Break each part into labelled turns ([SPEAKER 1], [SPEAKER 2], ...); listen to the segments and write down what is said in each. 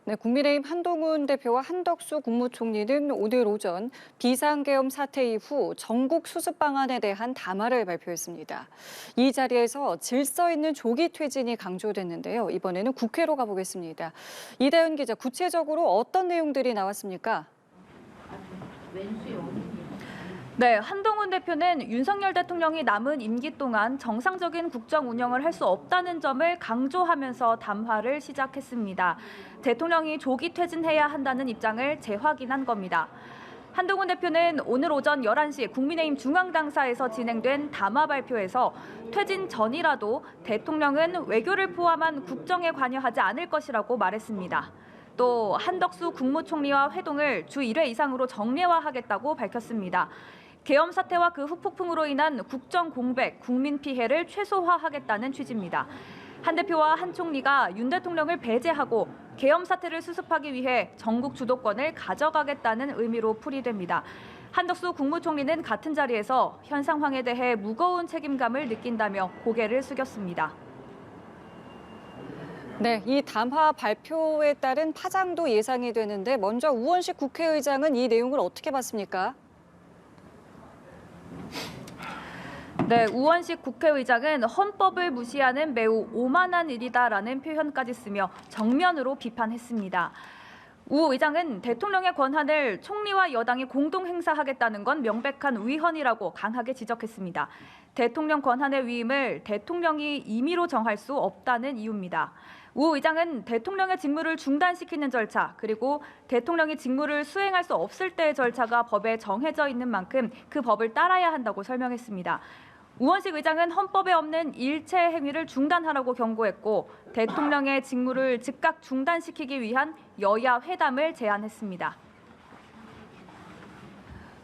[SPEAKER 1] 네, 국민의힘 한동훈 대표와 한덕수 국무총리는 오늘 오전 비상계엄 사태 이후 전국 수습 방안에 대한 담화를 발표했습니다. 이 자리에서 질서 있는 조기 퇴진이 강조됐는데요. 이번에는 국회로 가보겠습니다. 이다연 기자, 구체적으로 어떤 내용들이 나왔습니까?
[SPEAKER 2] 네, 한동훈 대표는 윤석열 대통령이 남은 임기 동안 정상적인 국정 운영을 할 수 없다는 점을 강조하면서 담화를 시작했습니다. 대통령이 조기 퇴진해야 한다는 입장을 재확인한 겁니다. 한동훈 대표는 오늘 오전 11시 국민의힘 중앙당사에서 진행된 담화 발표에서 퇴진 전이라도 대통령은 외교를 포함한 국정에 관여하지 않을 것이라고 말했습니다. 또 한덕수 국무총리와 회동을 주 1회 이상으로 정례화하겠다고 밝혔습니다. 계엄 사태와 그 후폭풍으로 인한 국정 공백, 국민 피해를 최소화하겠다는 취지입니다. 한 대표와 한 총리가 윤 대통령을 배제하고 계엄 사태를 수습하기 위해 전국 주도권을 가져가겠다는 의미로 풀이됩니다. 한덕수 국무총리는 같은 자리에서 현 상황에 대해 무거운 책임감을 느낀다며 고개를 숙였습니다.
[SPEAKER 1] 네, 이 담화 발표에 따른 파장도 예상이 되는데 먼저 우원식 국회의장은 이 내용을 어떻게 봤습니까?
[SPEAKER 2] 네, 우원식 국회의장은 헌법을 무시하는 매우 오만한 일이다라는 표현까지 쓰며 정면으로 비판했습니다. 우 의장은 대통령의 권한을 총리와 여당이 공동 행사하겠다는 건 명백한 위헌이라고 강하게 지적했습니다. 대통령 권한의 위임을 대통령이 임의로 정할 수 없다는 이유입니다. 우 의장은 대통령의 직무를 중단시키는 절차, 그리고 대통령이 직무를 수행할 수 없을 때의 절차가 법에 정해져 있는 만큼 그 법을 따라야 한다고 설명했습니다. 우원식 의장은 헌법에 없는 일체 행위를 중단하라고 경고했고 대통령의 직무를 즉각 중단시키기 위한 여야 회담을 제안했습니다.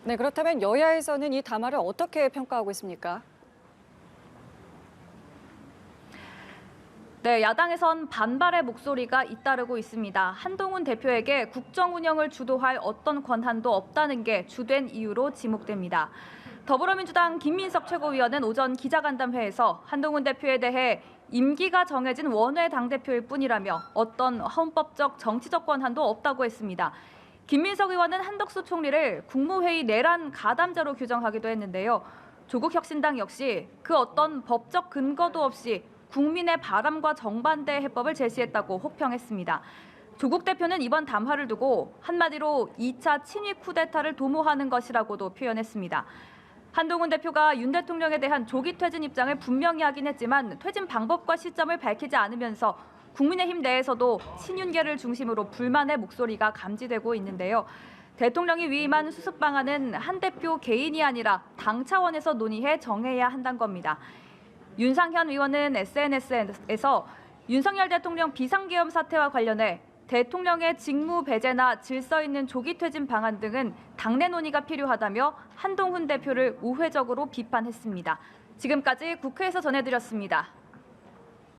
[SPEAKER 1] 네, 그렇다면 여야에서는 이 담화를 어떻게 평가하고 있습니까?
[SPEAKER 2] 네, 야당에선 반발의 목소리가 잇따르고 있습니다. 한동훈 대표에게 국정 운영을 주도할 어떤 권한도 없다는 게 주된 이유로 지목됩니다. 더불어민주당 김민석 최고위원은 오전 기자간담회에서 한동훈 대표에 대해 임기가 정해진 원외 당대표일 뿐이라며 어떤 헌법적 정치적 권한도 없다고 했습니다. 김민석 의원은 한덕수 총리를 국무회의 내란 가담자로 규정하기도 했는데요. 조국혁신당 역시 그 어떤 법적 근거도 없이 국민의 바람과 정반대 해법을 제시했다고 혹평했습니다. 조국 대표는 이번 담화를 두고 한마디로 2차 친위 쿠데타를 도모하는 것이라고도 표현했습니다. 한동훈 대표가 윤 대통령에 대한 조기 퇴진 입장을 분명히 하긴 했지만 퇴진 방법과 시점을 밝히지 않으면서 국민의힘 내에서도 친윤계를 중심으로 불만의 목소리가 감지되고 있는데요. 대통령이 위임한 수습 방안은 한 대표 개인이 아니라 당 차원에서 논의해 정해야 한다는 겁니다. 윤상현 의원은 SNS에서 윤석열 대통령 비상계엄 사태와 관련해 대통령의 직무 배제나 질서 있는 조기 퇴진 방안 등은 당내 논의가 필요하다며 한동훈 대표를 우회적으로 비판했습니다. 지금까지 국회에서 전해드렸습니다.